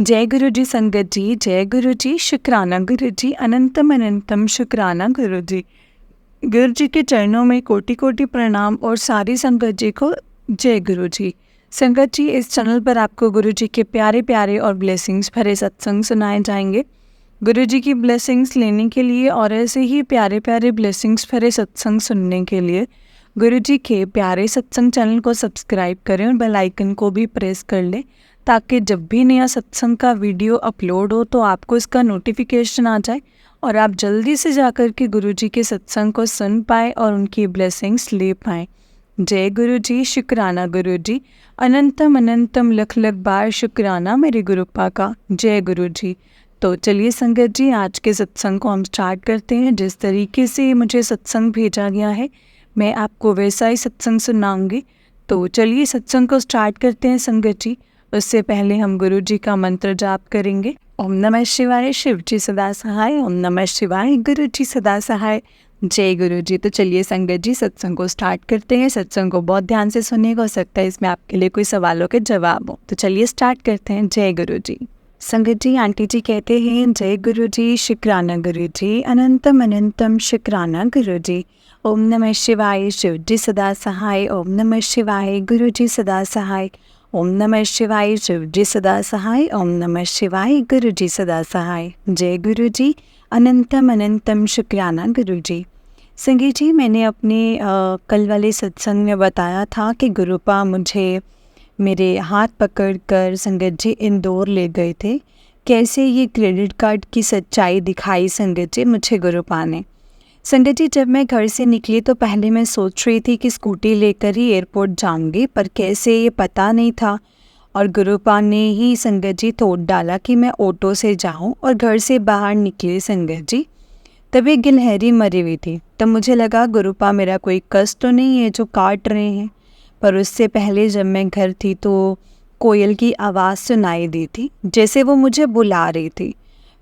जय गुरु जी संगत जी, जय गुरु जी, शुक्राना गुरु जी, अनंतम अनंतम शुक्राना गुरु जी। गुरु जी के चरणों में कोटि कोटि प्रणाम और सारी संगत जी को जय गुरु जी। संगत जी, इस चैनल पर आपको गुरु जी के प्यारे प्यारे और ब्लेसिंग्स भरे सत्संग सुनाए जाएंगे। गुरु जी की ब्लेसिंग्स लेने के लिए और ऐसे ही प्यारे प्यारे ब्लेसिंग्स भरे सत्संग सुनने के लिए गुरु जी के प्यारे सत्संग चैनल को सब्सक्राइब करें और बेल आइकन को भी प्रेस कर लें, ताकि जब भी नया सत्संग का वीडियो अपलोड हो तो आपको इसका नोटिफिकेशन आ जाए और आप जल्दी से जाकर के गुरु जी के सत्संग को सुन पाए और उनकी ब्लेसिंग्स ले पाएँ। जय गुरु जी, शुक्राना गुरु जी, अनंतम अनंतम लख लख बार शुक्राना मेरे गुरुपा का। जय गुरु जी। तो चलिए संगत जी, आज के सत्संग को हम स्टार्ट करते हैं। जिस तरीके से मुझे सत्संग भेजा गया है मैं आपको वैसा ही सत्संग सुनाऊंगी। तो चलिए सत्संग को स्टार्ट करते हैं संगत जी। उससे पहले हम गुरु जी का मंत्र जाप करेंगे। ओम नमः शिवाय, शिव जी सदा सहाय। ओम नमः शिवाय, गुरु जी सदा सहाय। जय गुरु जी। तो चलिए संगत जी, सत्संग को स्टार्ट करते हैं। सत्संग को बहुत ध्यान से सुनिएगा, हो सकता है इसमें आपके लिए कोई सवालों के जवाब हो। तो चलिए स्टार्ट करते हैं। जय गुरु जी। संगत जी, आंटी जी कहते हैं जय गुरु जी, शुक्राना गुरु जी, अनंतम अनंतम शुक्राना गुरु जी। ओम नमः शिवाय, शिव जी सदा सहाय। ओम नमः शिवाय, गुरु जी सदा सहाय। ओम नमः शिवाय, शिव जी सदा सहाय। ओम नमः शिवाय, गुरु जी सदा सहाय। जय गुरु जी, अनंतम अनंतम शुक्राना गुरु जी। संगीत जी, मैंने अपने कल वाले सत्संग में बताया था कि गुरुपा मुझे मेरे हाथ पकड़कर संगत जी इंदौर ले गए थे। कैसे ये क्रेडिट कार्ड की सच्चाई दिखाई संगत जी मुझे गुरुपा ने। संगत जी, जब मैं घर से निकली तो पहले मैं सोच रही थी कि स्कूटी लेकर ही एयरपोर्ट जाऊंगी, पर कैसे ये पता नहीं था और गुरुपा ने ही संगत जी तोड़ डाला कि मैं ऑटो से जाऊं और घर से बाहर निकली संगत जी। तभी गिलहरी मरी हुई थी। तब मुझे लगा गुरुपा मेरा कोई कष्ट तो नहीं है जो काट रहे हैं। पर उससे पहले जब मैं घर थी तो कोयल की आवाज़ सुनाई दी थी, जैसे वो मुझे बुला रही थी।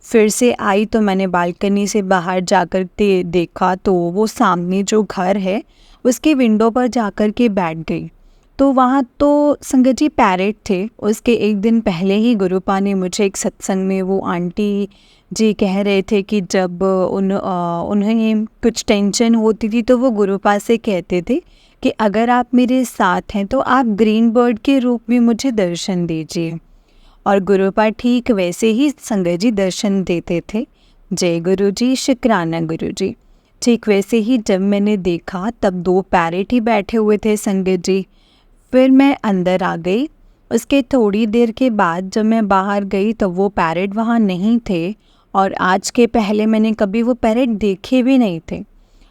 फिर से आई तो मैंने बालकनी से बाहर जाकर के देखा तो वो सामने जो घर है उसके विंडो पर जाकर के बैठ गई। तो वहाँ तो संगत जी पैरेट थे। उसके एक दिन पहले ही गुरुपा ने मुझे एक सत्संग में वो आंटी जी कह रहे थे कि जब उन्हें कुछ टेंशन होती थी तो वो गुरुपा से कहते थे कि अगर आप मेरे साथ हैं तो आप ग्रीन बर्ड के रूप में मुझे दर्शन दीजिए। और गुरुपा ठीक वैसे ही संगत जी दर्शन देते थे। जय गुरु जी, शुक्राना गुरु जी। ठीक वैसे ही जब मैंने देखा तब 2 पैरेट ही बैठे हुए थे संगत जी। फिर मैं अंदर आ गई। उसके थोड़ी देर के बाद जब मैं बाहर गई तो वो पैरेट वहाँ नहीं थे और आज के पहले मैंने कभी वो पैरेट देखे भी नहीं थे।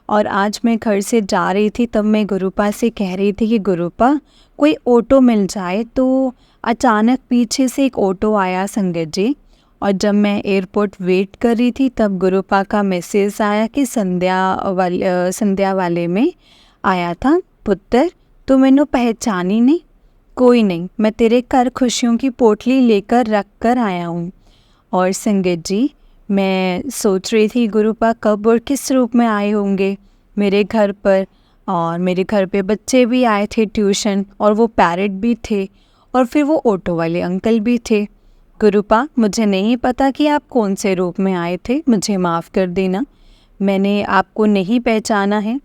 और आज मैं घर से जा रही थी तब मैं गुरुपा से कह रही थी कि गुरुपा कोई ऑटो मिल जाए। तो अचानक पीछे से एक ऑटो आया संगत जी। और जब मैं एयरपोर्ट वेट कर रही थी तब गुरुपा का मैसेज आया कि संध्या वाले में आया था पुत्र, तो मैंने पहचानी नहीं। कोई नहीं, मैं तेरे घर खुशियों की पोटली लेकर रख कर आया हूँ। और संगत जी, मैं सोच रही थी गुरुपा कब और किस रूप में आए होंगे मेरे घर पर। और मेरे घर पे बच्चे भी आए थे ट्यूशन और वो पैरेट भी थे और फिर वो ऑटो वाले अंकल भी थे। गुरुपा, मुझे नहीं पता कि आप कौन से रूप में आए थे, मुझे माफ़ कर देना, मैंने आपको नहीं पहचाना है।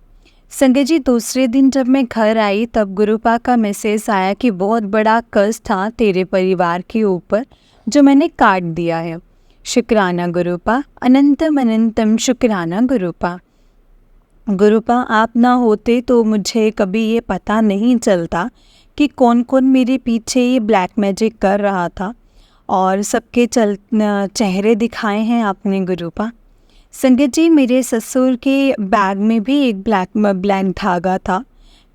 संगत जी, दूसरे दिन जब मैं घर आई तब गुरुपा का मैसेज आया कि बहुत बड़ा कर्ज था तेरे परिवार के ऊपर जो मैंने काट दिया है। शुक्राना गुरुपा, अनंतम अनंतम शुक्राना गुरुपा। गुरुपा, आप ना होते तो मुझे कभी ये पता नहीं चलता कि कौन कौन मेरे पीछे ये ब्लैक मैजिक कर रहा था और सबके चेहरे दिखाए हैं आपने गुरुपा। संगत जी, मेरे ससुर के बैग में भी एक ब्लैक धागा था।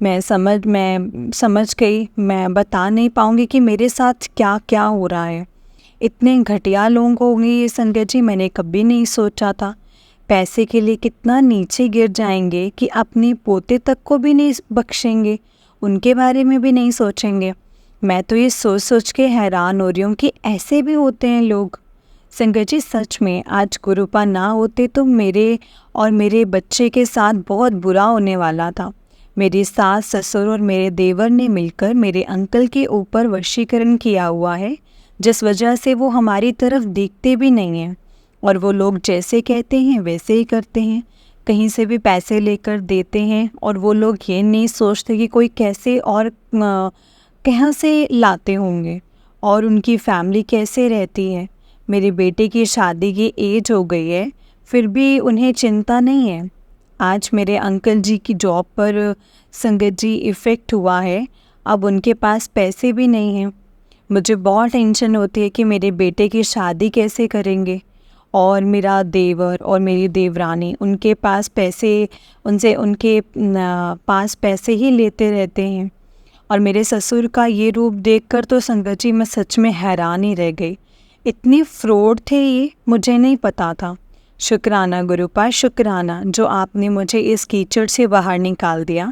मैं समझ गई। मैं बता नहीं पाऊँगी कि मेरे साथ क्या क्या हो रहा है। इतने घटिया लोग होंगे ये संगत जी, मैंने कभी नहीं सोचा था। पैसे के लिए कितना नीचे गिर जाएंगे कि अपने पोते तक को भी नहीं बख्शेंगे, उनके बारे में भी नहीं सोचेंगे। मैं तो ये सोच सोच के हैरान हो रही हूँ कि ऐसे भी होते हैं लोग। संगत जी, सच में आज गुरुपा ना होते तो मेरे और मेरे बच्चे के साथ बहुत बुरा होने वाला था। मेरी सास, ससुर और मेरे देवर ने मिलकर मेरे अंकल के ऊपर वशीकरण किया हुआ है जिस वजह से वो हमारी तरफ देखते भी नहीं हैं और वो लोग जैसे कहते हैं वैसे ही करते हैं। कहीं से भी पैसे लेकर देते हैं और वो लोग ये नहीं सोचते कि कोई कैसे और कहाँ से लाते होंगे और उनकी फैमिली कैसे रहती है। मेरे बेटे की शादी की एज हो गई है, फिर भी उन्हें चिंता नहीं है। आज मेरे अंकल जी की जॉब पर संगत जी इफ़ेक्ट हुआ है, अब उनके पास पैसे भी नहीं हैं। मुझे बहुत टेंशन होती है कि मेरे बेटे की शादी कैसे करेंगे। और मेरा देवर और मेरी देवरानी उनके पास पैसे उनसे उनके पास पैसे ही लेते रहते हैं। और मेरे ससुर का ये रूप देखकर तो संगत जी मैं सच में हैरान ही रह गई। इतने फ्रॉड थे ये, मुझे नहीं पता था। शुक्राना गुरुपा, शुक्राना जो आपने मुझे इस कीचड़ से बाहर निकाल दिया।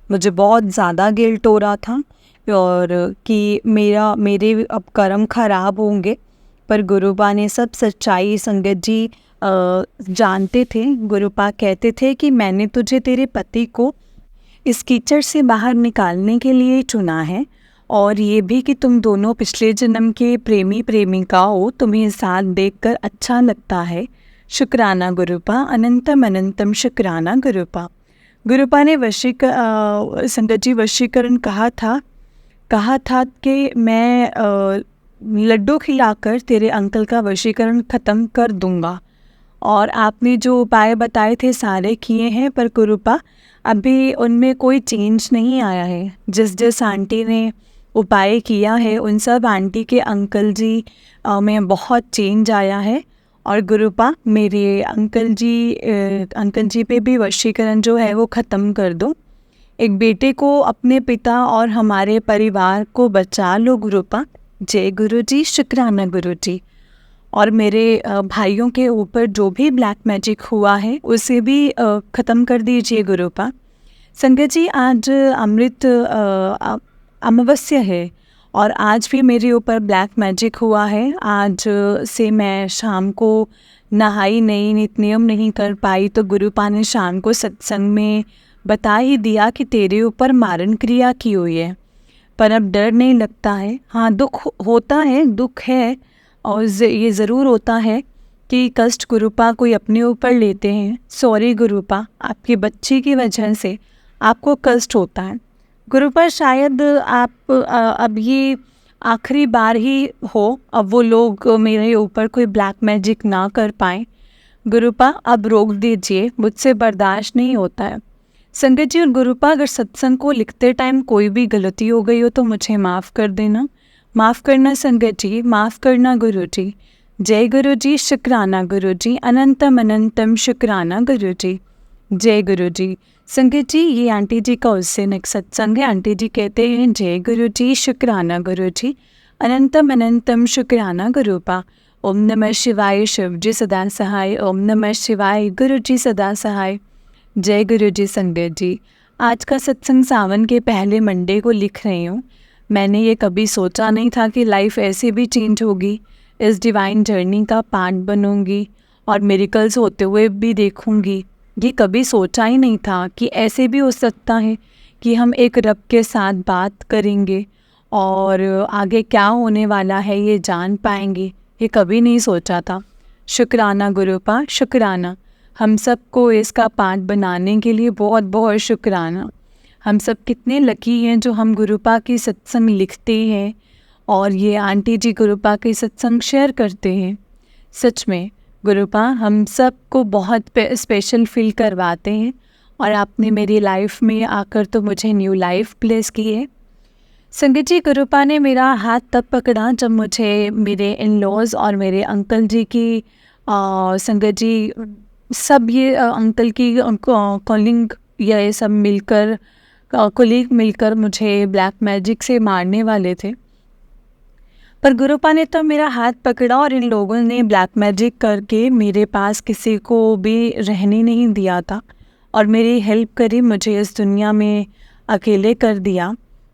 मुझे बहुत ज़्यादा गिल्ट हो रहा था और कि मेरे अब कर्म खराब होंगे, पर गुरुपा ने सब सच्चाई संगत जी जानते थे। गुरुपा कहते थे कि मैंने तुझे तेरे पति को इस कीचड़ से बाहर निकालने के लिए चुना है और ये भी कि तुम दोनों पिछले जन्म के प्रेमी प्रेमिका हो, तुम्हें साथ देखकर अच्छा लगता है। शुक्राना गुरुपा, अनंतम अनंतम शुक्राना गुरुपा। गुरुपा ने संगत जी वशीकरण कहा था कि मैं लड्डू खिलाकर तेरे अंकल का वशीकरण ख़त्म कर दूंगा। और आपने जो उपाय बताए थे सारे किए हैं, पर गुरुपा अभी उनमें कोई चेंज नहीं आया है। जिस आंटी ने उपाय किया है उन सब आंटी के अंकल जी में बहुत चेंज आया है। और गुरुपा मेरे अंकल जी पे भी वशीकरण जो है वो ख़त्म कर दो। एक बेटे को, अपने पिता और हमारे परिवार को बचा लो गुरुपा। जय गुरु जी, शुक्राना गुरु जी। और मेरे भाइयों के ऊपर जो भी ब्लैक मैजिक हुआ है उसे भी ख़त्म कर दीजिए गुरुपा। संगत जी आज अमृत अमावस्या है और आज भी मेरे ऊपर ब्लैक मैजिक हुआ है। आज से मैं शाम को नहाई नहीं, नित नियम नहीं कर पाई, तो गुरुपा ने शाम को सत्संग में बता ही दिया कि तेरे ऊपर मारण क्रिया की हुई है। पर अब डर नहीं लगता है। हाँ, दुख होता है, दुख है और ये ज़रूर होता है कि कष्ट गुरुपा कोई अपने ऊपर लेते हैं। सॉरी गुरुपा, आपकी बच्ची की वजह से आपको कष्ट होता है। गुरुपा शायद आप अब ये आखिरी बार ही हो, अब वो लोग मेरे ऊपर कोई ब्लैक मैजिक ना कर पाएँ। गुरुपा अब रोक दीजिए, मुझसे बर्दाश्त नहीं होता है। संगत जी और गुरुपा, अगर सत्संग को लिखते टाइम कोई भी गलती हो गई हो तो मुझे माफ़ कर देना। माफ़ करना संगत जी, माफ़ करना गुरु जी। जय गुरु जी, शुक्राना गुरु जी, अनंतम अनंतम शुक्राना गुरु जी। जय गुरु जी। संगत जी, ये आंटी जी का उससे नेक्स्ट सत्संग है। आंटी जी कहते हैं जय गुरु जी, शुक्राना गुरु जी, अनंतम अनंतम शुक्राना गुरुपा। ओम नमः शिवाय, शिव जी सदा सहाय। ओम नमः शिवाय, गुरु जी सदा सहाय। जय गुरु जी। संगत जी, आज का सत्संग सावन के पहले मंडे को लिख रही हूँ। मैंने ये कभी सोचा नहीं था कि लाइफ ऐसे भी चेंज होगी, इस डिवाइन जर्नी का पार्ट बनूंगी और मिरेकल्स होते हुए भी देखूंगी। ये कभी सोचा ही नहीं था कि ऐसे भी हो सकता है कि हम एक रब के साथ बात करेंगे और आगे क्या होने वाला है ये जान पाएंगे। ये कभी नहीं सोचा था। शुक्राना गुरुपा, शुक्राना। हम सबको इसका पार्ट बनाने के लिए बहुत बहुत शुक्राना। हम सब कितने लकी हैं जो हम गुरुपा की सत्संग लिखते हैं और ये आंटी जी गुरुपा की सत्संग शेयर करते हैं। सच में गुरुपा हम सबको बहुत स्पेशल फील करवाते हैं और आपने मेरी लाइफ में आकर तो मुझे न्यू लाइफ ब्लेस की है। संगत जी, गुरुपा ने मेरा हाथ तब पकड़ा जब मुझे मेरे इन लॉज और मेरे अंकल जी की संगत जी सब ये अंकल की कॉलिंग या ये सब मिलकर कोलीग मिलकर मुझे ब्लैक मैजिक से मारने वाले थे। पर गुरुपा ने तो मेरा हाथ पकड़ा और इन लोगों ने ब्लैक मैजिक करके मेरे पास किसी को भी रहने नहीं दिया था और मेरी हेल्प करी, मुझे इस दुनिया में अकेले कर दिया।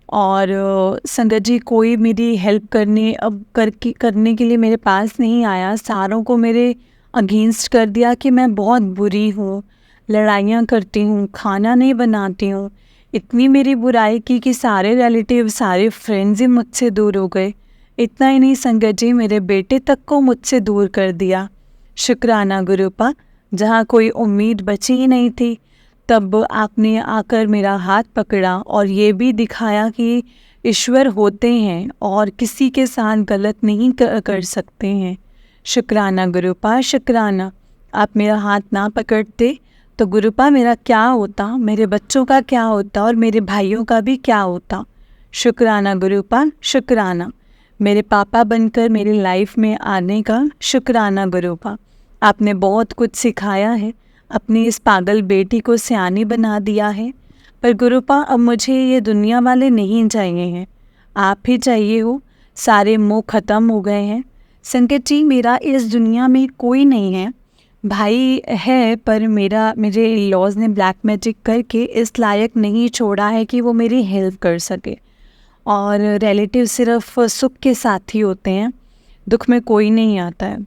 और संगत जी, कोई मेरी हेल्प करने के लिए मेरे पास नहीं आया। सारों को मेरे अगेंस्ट कर दिया कि मैं बहुत बुरी हूँ, लड़ाइयाँ करती हूँ, खाना नहीं बनाती हूँ। इतनी मेरी बुराई की कि सारे रिलेटिव, सारे फ्रेंड्स ही मुझसे दूर हो गए। इतना ही नहीं संगत जी, मेरे बेटे तक को मुझसे दूर कर दिया। शुक्राना गुरुपा, जहाँ कोई उम्मीद बची ही नहीं थी, तब आपने आकर मेरा हाथ पकड़ा और ये भी दिखाया कि ईश्वर होते हैं और किसी के साथ गलत नहीं कर सकते हैं। शुक्राना गुरुपा, शुक्राना। आप मेरा हाथ ना पकड़ते तो गुरुपा मेरा क्या होता, मेरे बच्चों का क्या होता और मेरे भाइयों का भी क्या होता। शुक्राना गुरुपा, शुक्राना। मेरे पापा बनकर मेरी लाइफ में आने का शुक्राना गुरुपा। आपने बहुत कुछ सिखाया है, अपनी इस पागल बेटी को सयानी बना दिया है। पर गुरुपा, अब मुझे ये दुनिया वाले नहीं चाहिए हैं, आप ही चाहिए हो। सारे मोह ख़त्म हो गए हैं। संकट जी, मेरा इस दुनिया में कोई नहीं है। भाई है, पर मेरे लॉज ने ब्लैक मैजिक करके इस लायक नहीं छोड़ा है कि वो मेरी हेल्प कर सके। और रिलेटिव सिर्फ सुख के साथी होते हैं, दुख में कोई नहीं आता है।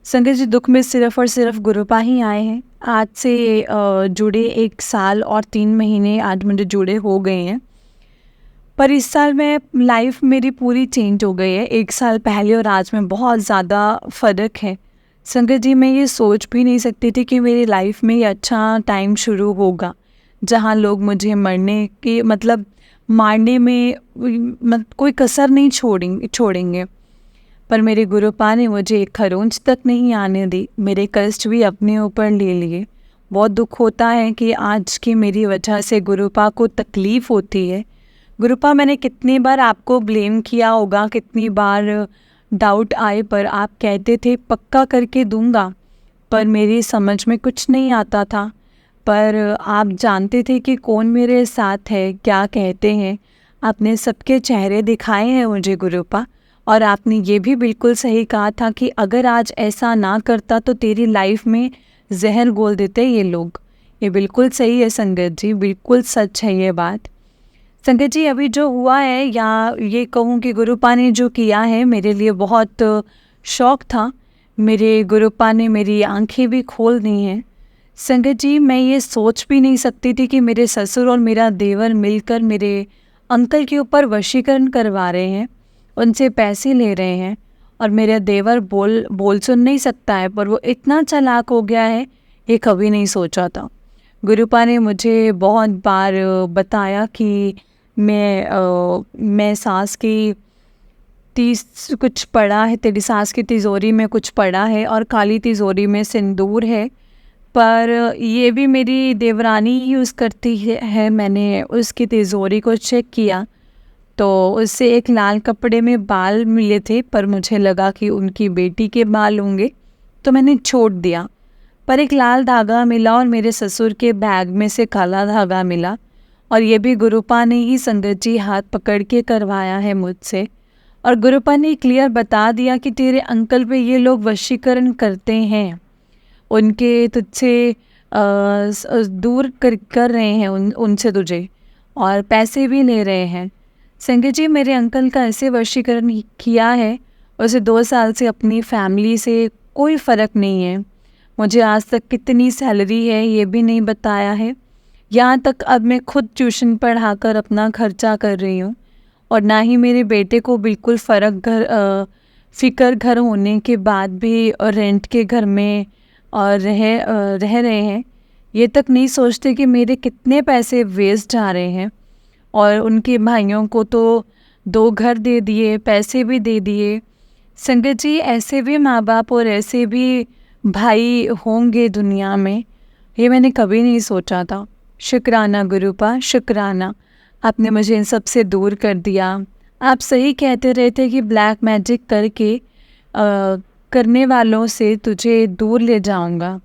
संगत जी, दुख में सिर्फ और सिर्फ गुरुपा ही आए हैं। आज से जुड़े 1 साल और 3 महीने आज मुझे जुड़े हो गए हैं। पर इस साल में लाइफ मेरी पूरी चेंज हो गई है। 1 साल पहले और आज में बहुत ज़्यादा फ़र्क है। संगत जी, मैं ये सोच भी नहीं सकती थी कि मेरी लाइफ में ये अच्छा टाइम शुरू होगा, जहाँ लोग मुझे मारने में कोई कसर नहीं छोड़ेंगे। पर मेरे गुरुपा ने मुझे एक खरोंच तक नहीं आने दी, मेरे कष्ट भी अपने ऊपर ले लिए। बहुत दुख होता है कि आज की मेरी वजह से गुरुपा को तकलीफ़ होती है। गुरुपा, मैंने कितनी बार आपको ब्लेम किया होगा, कितनी बार डाउट आए, पर आप कहते थे पक्का करके दूंगा, पर मेरी समझ में कुछ नहीं आता था। पर आप जानते थे कि कौन मेरे साथ है, क्या कहते हैं। आपने सबके चेहरे दिखाए हैं मुझे गुरुपा, और आपने ये भी बिल्कुल सही कहा था कि अगर आज ऐसा ना करता तो तेरी लाइफ में जहर घोल देते ये लोग। ये बिल्कुल सही है संगत जी, बिल्कुल सच है ये बात। संगत जी, अभी जो हुआ है, या ये कहूँ कि गुरुपा ने जो किया है, मेरे लिए बहुत शौक था। मेरे गुरुपा ने मेरी आंखें भी खोल दी हैं। संगत जी, मैं ये सोच भी नहीं सकती थी कि मेरे ससुर और मेरा देवर मिलकर मेरे अंकल के ऊपर वशीकरण करवा रहे हैं, उनसे पैसे ले रहे हैं। और मेरा देवर बोल सुन नहीं सकता है, पर वो इतना चालाक हो गया है, ये कभी नहीं सोचा था। गुरुपा ने मुझे बहुत बार बताया कि मैं सास की कुछ पड़ा है, तेरी सास की तिजोरी में कुछ पड़ा है और काली तिजोरी में सिंदूर है, पर ये भी मेरी देवरानी ही यूज़ करती है। मैंने उसकी तिजोरी को चेक किया तो उससे एक लाल कपड़े में बाल मिले थे, पर मुझे लगा कि उनकी बेटी के बाल होंगे, तो मैंने छोड़ दिया। पर एक लाल धागा मिला और मेरे ससुर के बैग में से काला धागा मिला, और ये भी गुरुपा ने ही संगत जी हाथ पकड़ के करवाया है मुझसे। और गुरुपा ने क्लियर बता दिया कि तेरे अंकल पे ये लोग वशीकरण करते हैं, उनके तुझसे दूर कर रहे हैं, उनसे तुझे, और पैसे भी ले रहे हैं। संगत जी, मेरे अंकल का ऐसे वशीकरण किया है, उसे 2 साल से अपनी फैमिली से कोई फ़र्क नहीं है। मुझे आज तक कितनी सैलरी है ये भी नहीं बताया है। यहाँ तक अब मैं खुद ट्यूशन पढ़ाकर अपना खर्चा कर रही हूँ, और ना ही मेरे बेटे को बिल्कुल फ़िक्र घर होने के बाद भी रेंट के घर में और रह रहे हैं। ये तक नहीं सोचते कि मेरे कितने पैसे वेस्ट जा रहे हैं। और उनके भाइयों को तो 2 घर दे दिए, पैसे भी दे दिए। संगत जी, ऐसे भी माँ बाप और ऐसे भी भाई होंगे दुनिया में, ये मैंने कभी नहीं सोचा था। शुक्राना गुरुपा, शुक्राना। आपने मुझे इन सब से दूर कर दिया। आप सही कहते रहे थे कि ब्लैक मैजिक करने वालों से तुझे दूर ले जाऊंगा।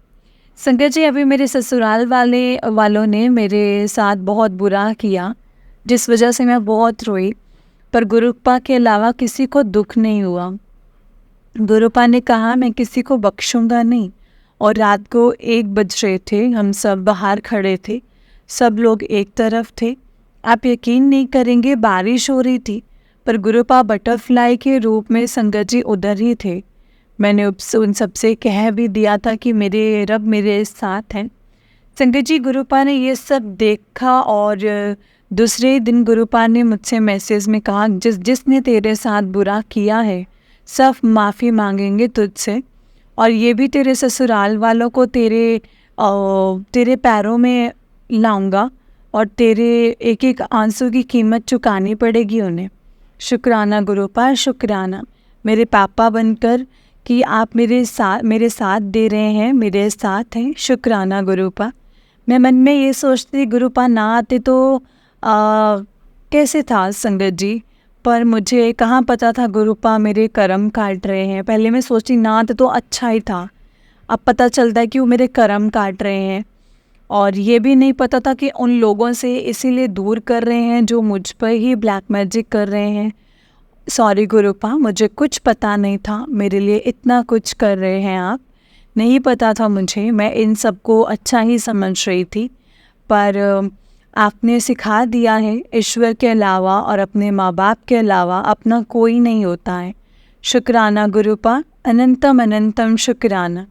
संगत जी, अभी मेरे ससुराल वालों ने मेरे साथ बहुत बुरा किया, जिस वजह से मैं बहुत रोई, पर गुरुपा के अलावा किसी को दुख नहीं हुआ। गुरुपा ने कहा मैं किसी को बख्शूंगा नहीं। और रात को 1 बज रहे थे, हम सब बाहर खड़े थे, सब लोग एक तरफ थे। आप यकीन नहीं करेंगे, बारिश हो रही थी, पर गुरुपा बटरफ्लाई के रूप में संगत जी उधर ही थे। मैंने उन सबसे कह भी दिया था कि मेरे रब मेरे साथ हैं। संगत जी, गुरुपा ने ये सब देखा और दूसरे दिन गुरुपा ने मुझसे मैसेज में कहा, जिसने तेरे साथ बुरा किया है सब माफ़ी मांगेंगे तुझसे, और ये भी तेरे ससुराल वालों को तेरे पैरों में लाऊंगा और तेरे एक एक आंसू की कीमत चुकानी पड़ेगी उन्हें। शुक्राना गुरुपा, शुक्राना मेरे पापा बनकर कि आप मेरे साथ दे रहे हैं, मेरे साथ हैं। शुक्राना गुरुपा। मैं मन में ये सोचती, गुरुपा ना आते तो कैसे था संगत जी, पर मुझे कहाँ पता था गुरुपा मेरे कर्म काट रहे हैं। पहले मैं सोचती ना आते तो अच्छा ही था, अब पता चलता है कि वो मेरे कर्म काट रहे हैं। और ये भी नहीं पता था कि उन लोगों से इसीलिए दूर कर रहे हैं जो मुझ पर ही ब्लैक मैजिक कर रहे हैं। सॉरी गुरुपा, मुझे कुछ पता नहीं था, मेरे लिए इतना कुछ कर रहे हैं आप, नहीं पता था मुझे। मैं इन सबको अच्छा ही समझ रही थी, पर आपने सिखा दिया है ईश्वर के अलावा और अपने माँ बाप के अलावा अपना कोई नहीं होता है। शुक्राना गुरुपा, अनंतम अनंतम शुक्राना।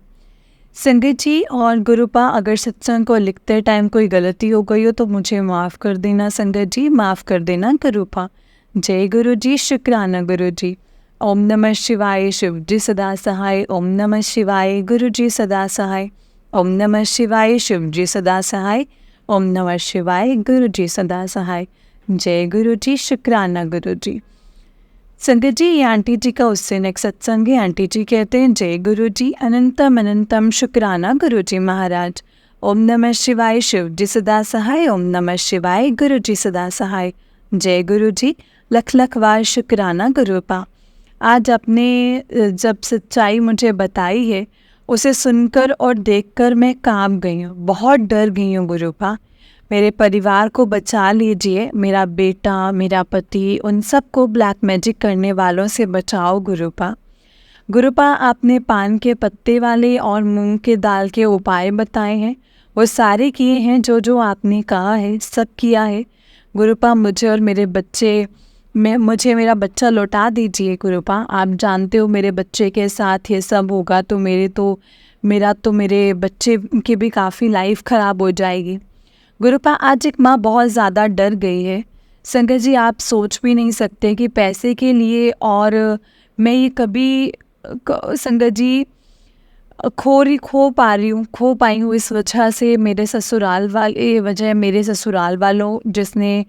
संगत जी और गुरुपा, अगर सत्संग को लिखते टाइम कोई गलती हो गई हो तो मुझे माफ़ कर देना संगत जी, माफ़ कर देना गुरुपा। जय गुरु जी, शुक्राना गुरु जी। ओम नमः शिवाय, शिव जी सदा सहाय। ओम नमः शिवाय, गुरु जी सदा सहाय। ओम नमः शिवाय, शिव जी सदा सहाय। ओम नमः शिवाय, गुरु जी सदा सहाय। जय गुरु जी, शुक्राना गुरु जी। संगत जी, ये आंटी जी का उससे नेक्स्ट सत्संग है। आंटी जी कहते हैं, जय गुरु जी, अनंतम अनंतम शुक्राना गुरु जी महाराज। ओम नमः शिवाय, शिव जी सदा सहाय। ओम नमः शिवाय, गुरु जी सदा सहाय। जय गुरु जी, लख लख बार शुक्राना गुरुपा। आज आपने जब सच्चाई मुझे बताई है उसे सुनकर और देखकर मैं कांप गई हूँ, बहुत डर गई हूँ गुरुपा। मेरे परिवार को बचा लीजिए, मेरा बेटा, मेरा पति, उन सबको ब्लैक मैजिक करने वालों से बचाओ गुरुपा। गुरुपा, आपने पान के पत्ते वाले और मूंग के दाल के उपाय बताए हैं, वो सारे किए हैं, जो जो आपने कहा है सब किया है गुरुपा। मुझे और मेरे बच्चे मुझे मेरा बच्चा लौटा दीजिए गुरुपा। आप जानते हो मेरे बच्चे के साथ ये सब होगा तो मेरे बच्चे की भी काफ़ी लाइफ ख़राब हो जाएगी गुरुपा। आज एक माँ बहुत ज़्यादा डर गई है संगत जी, आप सोच भी नहीं सकते कि पैसे के लिए, और मैं ये कभी संगत जी खो पाई हूँ इस वजह से, मेरे ससुराल वालों, जिसने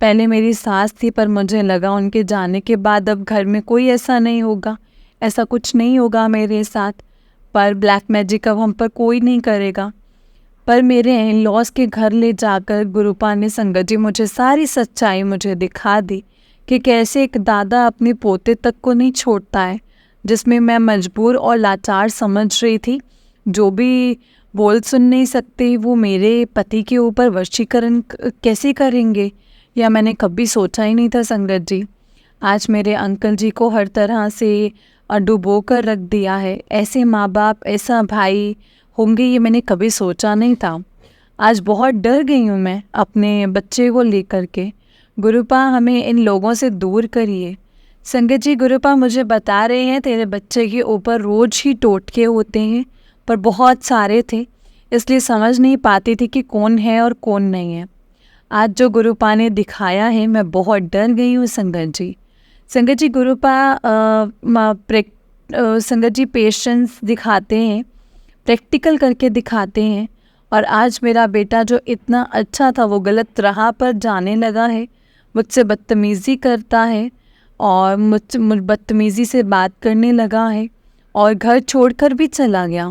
पहले मेरी सास थी, पर मुझे लगा उनके जाने के बाद अब घर में कोई ऐसा नहीं होगा, ऐसा कुछ नहीं होगा मेरे साथ, पर ब्लैक मैजिक अब हम पर कोई नहीं करेगा। पर मेरे इन लॉस के घर ले जाकर गुरुपा ने संगत जी मुझे सारी सच्चाई मुझे दिखा दी कि कैसे एक दादा अपने पोते तक को नहीं छोड़ता है, जिसमें मैं मजबूर और लाचार समझ रही थी। जो भी बोल सुन नहीं सकते वो मेरे पति के ऊपर वशीकरण कैसे करेंगे, या मैंने कभी सोचा ही नहीं था संगत जी। आज मेरे अंकल जी को हर तरह से डुबो कर रख दिया है। ऐसे माँ बाप, ऐसा भाई होंगे ये मैंने कभी सोचा नहीं था। आज बहुत डर गई हूँ मैं अपने बच्चे को लेकर के। गुरुपा, हमें इन लोगों से दूर करिए। संगत जी, गुरुपा मुझे बता रहे हैं तेरे बच्चे के ऊपर रोज ही टोटके होते हैं, पर बहुत सारे थे, इसलिए समझ नहीं पाती थी कि कौन है और कौन नहीं है। आज जो गुरुपा ने दिखाया है मैं बहुत डर गई हूँ संगत जी। संगत जी, गुरुपा संगत जी पेशेंस दिखाते हैं, प्रैक्टिकल करके दिखाते हैं, और आज मेरा बेटा जो इतना अच्छा था वो गलत राह पर जाने लगा है, मुझसे बदतमीज़ी करता है और मुझ बदतमीज़ी से बात करने लगा है और घर छोड़कर भी चला गया।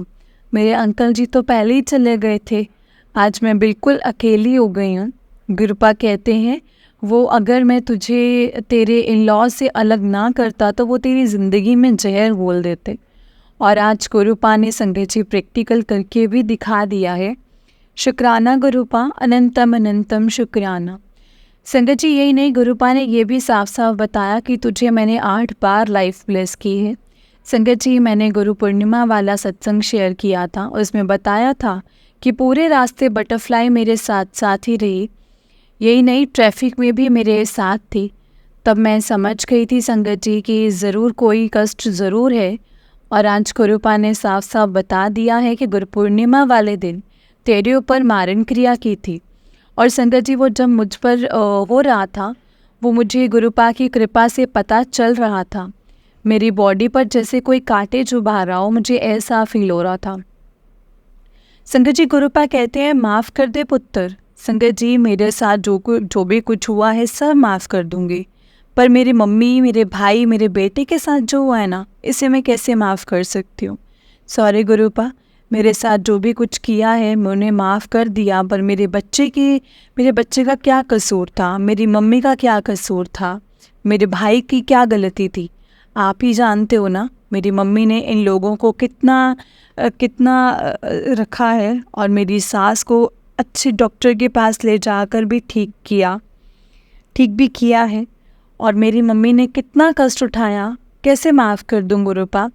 मेरे अंकल जी तो पहले ही चले गए थे, आज मैं बिल्कुल अकेली हो गई हूँ। गुरुपा कहते हैं, वो अगर मैं तुझे तेरे इन लॉ से अलग ना करता तो वो तेरी ज़िंदगी में जहर घोल देते, और आज गुरुपा ने संगत जी प्रैक्टिकल करके भी दिखा दिया है। शुक्राना गुरुपा, अनंतम अनंतम शुक्राना। संगत जी, यही नहीं, गुरुपा ने ये भी साफ साफ बताया कि तुझे मैंने 8 बार लाइफ ब्लेस की है। संगत जी, मैंने गुरु पूर्णिमा वाला सत्संग शेयर किया था, उसमें बताया था कि पूरे रास्ते बटरफ्लाई मेरे साथ साथ ही रही। यही नहीं, ट्रैफिक में भी मेरे साथ थी। तब मैं समझ गई थी संगत जी कि ज़रूर कोई कष्ट ज़रूर है, और आज गुरुपा ने साफ साफ बता दिया है कि गुरु पूर्णिमा वाले दिन तेरे ऊपर मारण क्रिया की थी, और संगत जी वो जब मुझ पर हो रहा था, वो मुझे गुरुपा की कृपा से पता चल रहा था। मेरी बॉडी पर जैसे कोई कांटे चुभा रहा हो, मुझे ऐसा फील हो रहा था। संगत जी गुरुपा कहते हैं, माफ़ कर दे पुत्र। संगत जी मेरे साथ जो भी कुछ हुआ है सब माफ़ कर दूंगी, पर मेरी मम्मी, मेरे भाई, मेरे बेटे के साथ जो हुआ है ना, इसे मैं कैसे माफ़ कर सकती हूँ। सॉरी गुरुपा, मेरे साथ जो भी कुछ किया है मैं उन्हें माफ़ कर दिया, पर मेरे बच्चे का क्या कसूर था, मेरी मम्मी का क्या कसूर था, मेरे भाई की क्या गलती थी। आप ही जानते हो ना, मेरी मम्मी ने इन लोगों को कितना रखा है, और मेरी सास को अच्छे डॉक्टर के पास ले जाकर भी ठीक भी किया है, और मेरी मम्मी ने कितना कष्ट उठाया, कैसे माफ़ कर दूँ गुरुपा।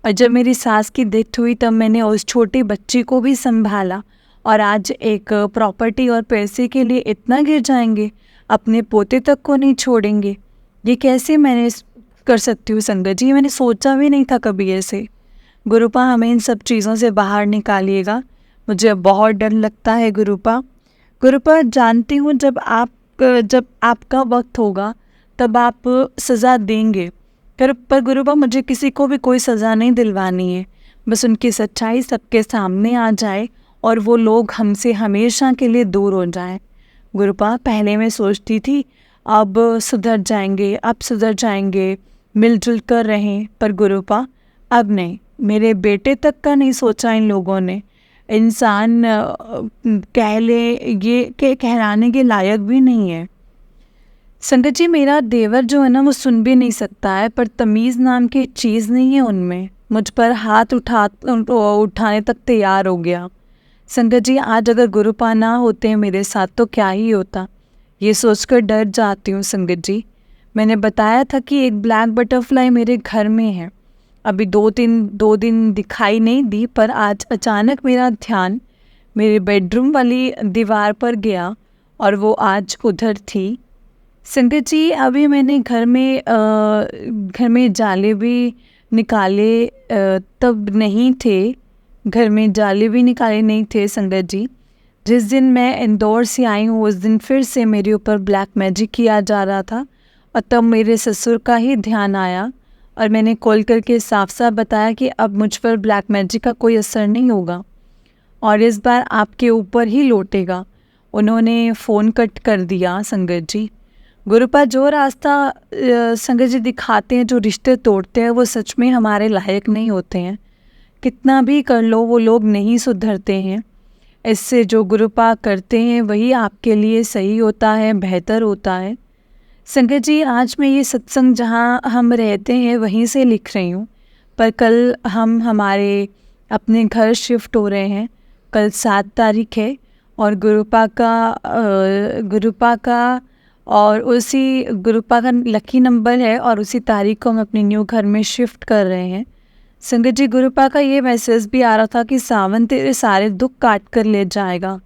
और जब मेरी सास की डेथ हुई तब मैंने उस छोटी बच्ची को भी संभाला, और आज एक प्रॉपर्टी और पैसे के लिए इतना गिर जाएंगे, अपने पोते तक को नहीं छोड़ेंगे। ये कैसे मैंने कर सकती हूँ संगत जी, मैंने सोचा भी नहीं था कभी ऐसे। गुरुपा हमें इन सब चीज़ों से बाहर निकालिएगा, मुझे बहुत डर लगता है गुरुपा। गुरुपा जानती हूँ जब आपका वक्त होगा तब आप सज़ा देंगे, पर गुरुपा मुझे किसी को भी कोई सज़ा नहीं दिलवानी है, बस उनकी सच्चाई सबके सामने आ जाए और वो लोग हमसे हमेशा के लिए दूर हो जाएं। गुरुपा पहले मैं सोचती थी अब सुधर जाएंगे, मिलजुल कर रहें, पर गुरुपा अब नहीं। मेरे बेटे तक का नहीं सोचा इन लोगों ने। इंसान कहलाने के लायक भी नहीं है। संगत जी मेरा देवर जो है ना, वो सुन भी नहीं सकता है, पर तमीज़ नाम की चीज़ नहीं है उनमें। मुझ पर हाथ उठाने तक तैयार हो गया। संगत जी आज अगर गुरुपा ना होते मेरे साथ तो क्या ही होता, ये सोचकर डर जाती हूँ संगत जी। मैंने बताया था कि एक ब्लैक बटरफ्लाई मेरे घर में है। अभी दो दिन दिखाई नहीं दी, पर आज अचानक मेरा ध्यान मेरे बेडरूम वाली दीवार पर गया और वो आज उधर थी। संगत जी अभी मैंने घर में जाले भी निकाले तब नहीं थे, घर में जाले भी निकाले नहीं थे संगत जी। जिस दिन मैं इंदौर से आई हूँ उस दिन फिर से मेरे ऊपर ब्लैक मैजिक किया जा रहा था, और तब मेरे ससुर का ही ध्यान आया और मैंने कॉल करके साफ साफ बताया कि अब मुझ पर ब्लैक मैजिक का कोई असर नहीं होगा और इस बार आपके ऊपर ही लौटेगा। उन्होंने फ़ोन कट कर दिया संगत जी। गुरुपा जो रास्ता संगत जी दिखाते हैं, जो रिश्ते तोड़ते हैं, वो सच में हमारे लायक नहीं होते हैं। कितना भी कर लो वो लोग नहीं सुधरते हैं। इससे जो गुरुपा करते हैं वही आपके लिए सही होता है, बेहतर होता है। संगत जी आज मैं ये सत्संग जहाँ हम रहते हैं वहीं से लिख रही हूँ, पर कल हम हमारे अपने घर शिफ्ट हो रहे हैं। कल 7 तारीख है और गुरुपा का और उसी गुरुपा का लकी नंबर है और उसी तारीख को हम अपने न्यू घर में शिफ्ट कर रहे हैं। संगत जी गुरुपा का ये मैसेज भी आ रहा था कि सावन तेरे सारे दुख काट कर ले जाएगा।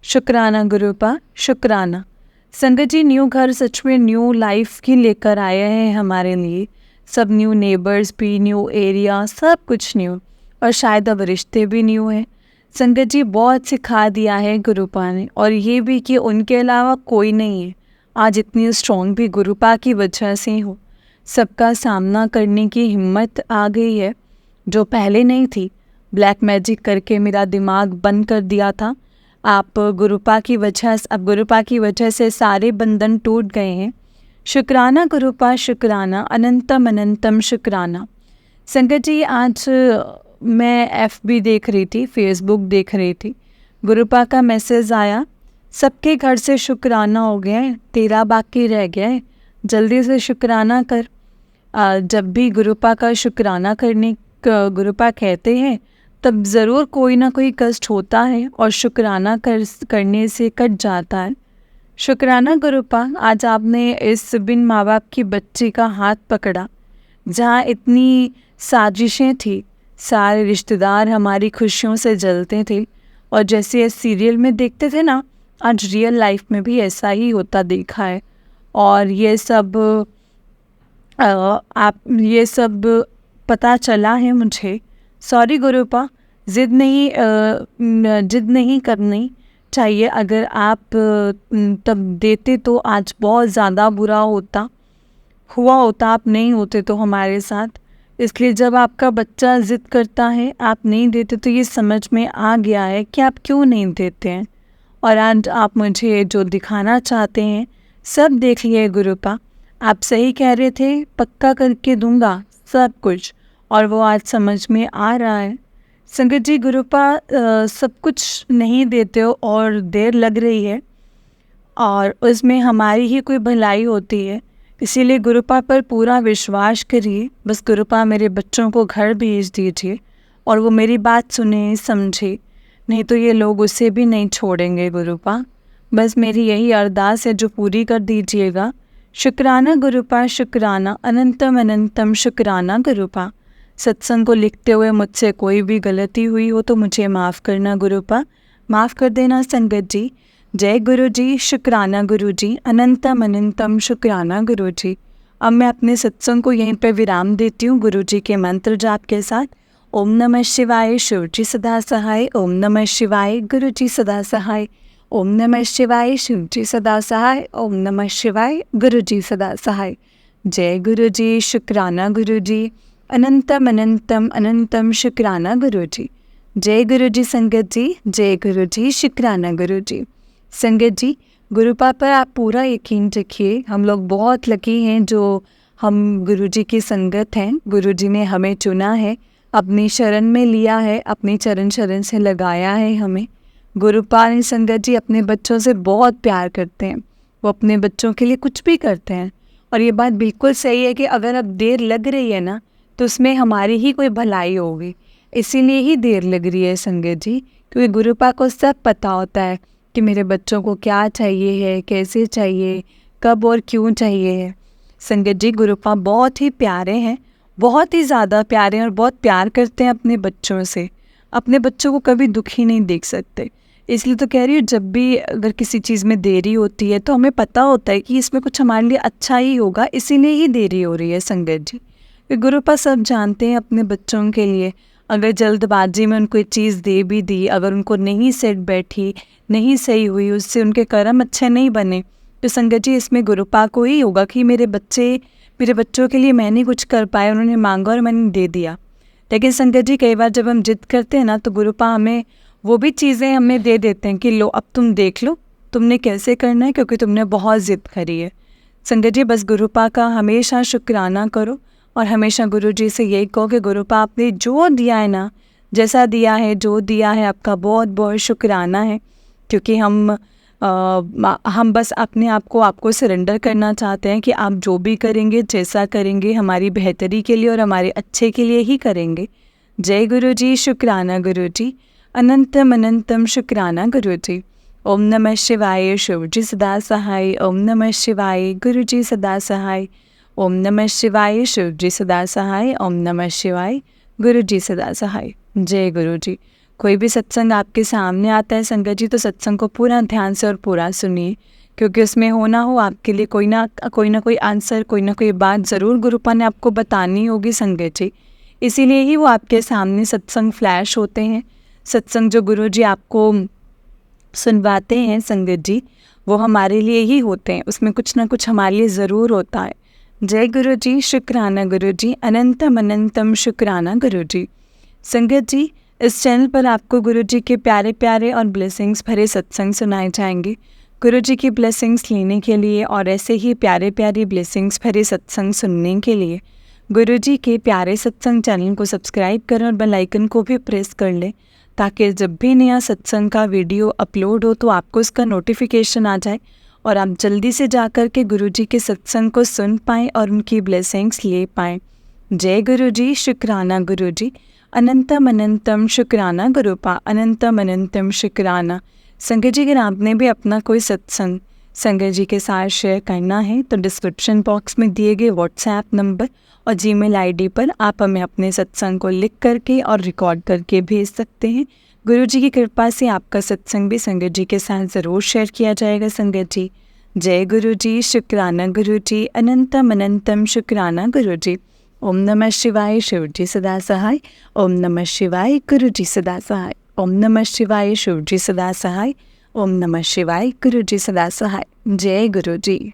शुक्राना गुरुपा, शुक्राना। संगत जी न्यू घर सच में न्यू लाइफ की लेकर आए हैं हमारे लिए। सब न्यू नेबर्स भी, न्यू एरिया, सब कुछ न्यू, और शायद अब रिश्ते भी न्यू हैं। संगत जी बहुत सिखा दिया है गुरुपा ने, और ये भी कि उनके अलावा कोई नहीं है। आज इतनी स्ट्रॉन्ग भी गुरुपा की वजह से हो। सबका सामना करने की हिम्मत आ गई है जो पहले नहीं थी। ब्लैक मैजिक करके मेरा दिमाग बंद कर दिया था। अब गुरुपा की वजह से सारे बंधन टूट गए हैं। शुक्राना गुरुपा, शुक्राना, अनंतम अनंतम शुक्राना। संगत जी आज मैं FB देख रही थी, फेसबुक देख रही थी, गुरुपा का मैसेज आया, सबके घर से शुक्राना हो गया है, तेरा बाकी रह गया है, जल्दी से शुक्राना कर। जब भी गुरुपा का शुक्राना गुरुपा कहते हैं तब ज़रूर कोई ना कोई कष्ट होता है और शुक्राना करने से कट जाता है। शुक्राना गुरुपा, आज आपने इस बिन माँ बाप की बच्ची का हाथ पकड़ा। जहाँ इतनी साजिशें थी, सारे रिश्तेदार हमारी खुशियों से जलते थे, और जैसे सीरियल में देखते थे ना, आज रियल लाइफ में भी ऐसा ही होता देखा है। और ये सब पता चला है मुझे। सॉरी गुरुपा, जिद नहीं करनी, चाहिए, अगर आप तब देते तो आज बहुत ज़्यादा बुरा हुआ होता, आप नहीं होते तो हमारे साथ। इसलिए जब आपका बच्चा ज़िद करता है, आप नहीं देते, तो ये समझ में आ गया है कि आप क्यों नहीं देते हैं। और आज आप मुझे जो दिखाना चाहते हैं सब देख लिए गुरुपा। आप सही कह रहे थे, पक्का करके दूंगा सब कुछ, और वो आज समझ में आ रहा है। संगत जी, गुरुपा सब कुछ नहीं देते हो और देर लग रही है, और उसमें हमारी ही कोई भलाई होती है, इसीलिए गुरुपा पर पूरा विश्वास करिए। बस गुरुपा मेरे बच्चों को घर भेज दीजिए और वो मेरी बात सुने समझे, नहीं तो ये लोग उसे भी नहीं छोड़ेंगे गुरुपा। बस मेरी यही अरदास है जो पूरी कर दीजिएगा। शुक्राना गुरुपा, शुक्राना, अनंतम अनंतम शुक्राना गुरुपा। सत्संग को लिखते हुए मुझसे कोई भी गलती हुई हो तो मुझे माफ़ करना गुरुपा, माफ़ कर देना संगत जी। जय गुरु जी, शुक्राना गुरु जी, अनंतम अनंतम शुक्राना गुरु जी। अब मैं अपने सत्संग को यहीं पर विराम देती हूँ गुरु जी के मंत्र जाप के साथ। ओम नमः शिवाय, शिव जी सदा सहाय। ओम नमः शिवाय, गुरु जी सदा सहाय। ओम नमः शिवाय, शिव जी सदा सहाय। ओम नमः शिवाय, गुरु जी सदा सहाय। जय गुरु जी, शुक्राना गुरु जी, अनंतम अनंतम अनंतम शुक्राना गुरु जी। जय गुरु जी संगत जी, जय गुरु जी, शुक्राना गुरु जी। संगत जी, गुरुपा पर आप पूरा यकीन रखिए, हम लोग बहुत लकी हैं जो हम गुरु जी की संगत हैं। गुरु जी ने हमें चुना है, अपनी शरण में लिया है, अपनी चरण शरण से लगाया है हमें। गुरुपा ने संगत जी अपने बच्चों से बहुत प्यार करते हैं, वो अपने बच्चों के लिए कुछ भी करते हैं। और ये बात बिल्कुल सही है कि अगर अब देर लग रही है ना, तो उसमें हमारी ही कोई भलाई होगी, इसीलिए ही देर लग रही है संगत जी। क्योंकि गुरुपा को सब पता होता है कि मेरे बच्चों को क्या चाहिए है, कैसे चाहिए, कब और क्यों चाहिए है। संगत जी, गुरुपा बहुत ही प्यारे हैं, बहुत ही ज़्यादा प्यारे हैं और बहुत प्यार करते हैं अपने बच्चों से। अपने बच्चों को कभी दुखी नहीं देख सकते, इसलिए तो कह रही हूँ, जब भी अगर किसी चीज़ में देरी होती है तो हमें पता होता है कि इसमें कुछ हमारे लिए अच्छा ही होगा, इसीलिए ही देरी हो रही है संगत जी। गुरुपा सब जानते हैं अपने बच्चों के लिए। अगर जल्दबाजी में उनको चीज़ दे भी दी, अगर उनको नहीं सेट बैठी, नहीं सही हुई, उससे उनके कर्म अच्छे नहीं बने, तो संगत जी इसमें गुरुपा को ही होगा कि मेरे बच्चों के लिए मैं नहीं कुछ कर पाया, उन्होंने मांगा और मैंने दे दिया। लेकिन संगत जी, कई बार जब हम जिद करते हैं ना, तो गुरुपा हमें वो भी चीज़ें हमें दे देते हैं कि लो अब तुम देख लो तुमने कैसे करना है, क्योंकि तुमने बहुत ज़िद करी है। संगत जी, बस गुरुपा का हमेशा शुक्राना करो और हमेशा गुरु जी से यही कहो कि गुरुपा आपने जो दिया है ना, जैसा दिया है, जो दिया है, आपका बहुत बहुत शुक्राना है। क्योंकि हम बस अपने आप को आपको सरेंडर करना चाहते हैं कि आप जो भी करेंगे, जैसा करेंगे, हमारी बेहतरी के लिए और हमारे अच्छे के लिए ही करेंगे। जय गुरु जी, शुक्राना गुरु जी, अनंतम अनंतम शुक्राना गुरु जी। ओम नमः शिवाय, शिव जी सदा सहाय। ओम नमः शिवाय, गुरु जी सदा सहाय। ओम नमः शिवाय, शिव जी सदा सहाय। ओम नमः शिवाय, गुरु जी सदा सहाय। जय गुरु जी। कोई भी सत्संग आपके सामने आता है संगत जी, तो सत्संग को पूरा ध्यान से और पूरा सुनिए, क्योंकि उसमें हो ना हो आपके लिए कोई ना कोई आंसर, कोई ना कोई बात ज़रूर गुरुपा ने आपको बतानी होगी संगत जी। इसीलिए ही वो आपके सामने सत्संग फ्लैश होते हैं। सत्संग जो गुरु जी आपको सुनवाते हैं संगत जी, वो हमारे लिए ही होते हैं, उसमें कुछ ना कुछ हमारे लिए ज़रूर होता है। जय गुरु जी, शुक्राना गुरु जी, अनंतम अनंतम शुक्राना गुरु जी। संगत जी, इस चैनल पर आपको गुरु जी के प्यारे प्यारे और ब्लेसिंग्स भरे सत्संग सुनाए जाएंगे। गुरु जी की ब्लेसिंग्स लेने के लिए और ऐसे ही प्यारे प्यारे ब्लेसिंग्स भरे सत्संग सुनने के लिए गुरु जी के प्यारे सत्संग चैनल को सब्सक्राइब करें और बेल आइकन को भी प्रेस कर लें, ताकि जब भी नया सत्संग का वीडियो अपलोड हो तो आपको उसका नोटिफिकेशन आ जाए और आप जल्दी से जाकर के गुरु जी के सत्संग को सुन पाएँ और उनकी ब्लेसिंग्स ले पाएँ। जय गुरु जी, शुक्राना गुरु जी, अनंतम अनंतम शुक्राना गुरुपा, अनंतम अनंतम शुक्राना। संगत जी, अगर आपने भी अपना कोई सत्संग संगत जी के साथ शेयर करना है तो डिस्क्रिप्शन बॉक्स में दिए गए व्हाट्सएप नंबर और जीमेल आईडी पर आप हमें अपने सत्संग को लिख करके और रिकॉर्ड करके भेज सकते हैं। गुरु जी की कृपा से आपका सत्संग भी संगत जी के साथ ज़रूर शेयर किया जाएगा संगत जी। जय गुरु जी, शुक्राना गुरु जी, अनंतम अनंतम शुक्राना गुरु जी। ओम नमः शिवाय, शिव जी सदा सहाय। ओम नमः शिवाय, गुरु जी सदा सहाय। ओम नमः शिवाय, शिव जी सदा सहाय। ओम नमः शिवाय। गुरु जी सदा सहाय। जय गुरु जी।